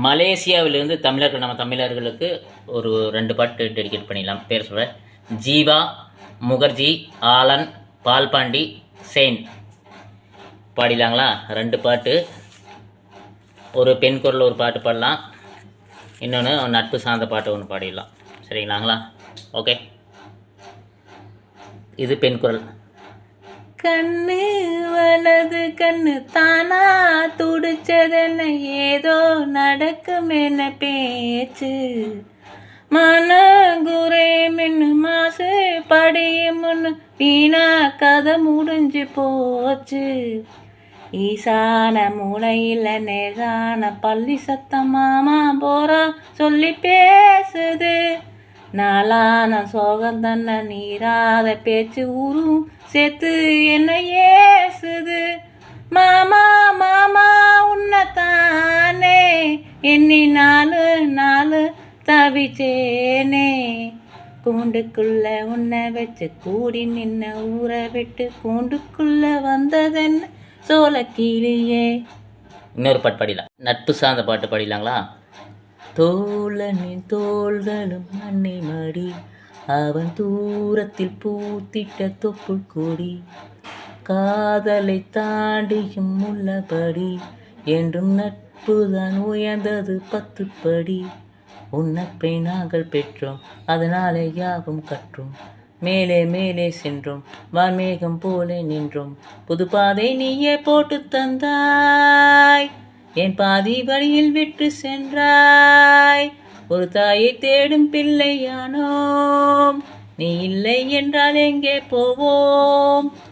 மலேசியாவிலிருந்து நம்ம தமிழர்களுக்கு ஒரு 2 பாட்டு டெடிகேட் பண்ணிடலாம். பேர் சொல்கிறேன். ஜீவா, முகர்ஜி, ஆலன், பால்பாண்டி, செயின் பாடிடலாங்களா? 2 பாட்டு. ஒரு பெண் குரல் ஒரு பாட்டு பாடலாம், இன்னொன்று நட்பு சார்ந்த பாட்டு ஒன்று பாடிடலாம். சரிங்களாங்களா? ஓகே. இது பெண் குரல். கண்ணு வலது கண்ணு தானா துடிச்சதென்ன, ஏதோ நடக்கும் என்ன பேச்சு, மனகுறை மின்னு மாசு படியும் முன்னு வீணா கதை முடிஞ்சு போச்சு. ஈசான மூளையில் நேசான பள்ளி சத்தம் மாமா போரா சொல்லி பேசுது. நாளான சோகம் தன்ன நீராத பேச்சு ஊரும் சேர்த்து என்ன ஏசுது. மாமா மாமா உன்னத்தானே எண்ணி நாலு தவிச்சேனே. கூண்டுக்குள்ள உன்னை வச்சு கூடி நின்ன ஊரை விட்டு கூண்டுக்குள்ள வந்ததென்ன சோளக்கிளியே. இன்னொரு பாட்டு பாடிடலாம், நட்பு சார்ந்த பாட்டு பாடிடலாங்களா? தோழனின் தோள்களும் மண்ணை மடி, அவன் தூரத்தில் பூத்திட்ட தொப்புள் கொடி, காதலை தாண்டியும் உள்ளபடி என்றும் நட்புதான் உயர்ந்தது 10 படி. உன்னப்பை நாங்கள் பெற்றோம், அதனாலே யாவும் கற்றோம், மேலே மேலே சென்றோம், வான்மேகம் போல நின்றோம், புது பாதை நீயே போட்டு தந்தாய், என் பாதி வழியில் விட்டு சென்றாய். ஒரு தாயை தேடும் பிள்ளையானோம், நீ இல்லை என்றால் எங்கே போவோம்?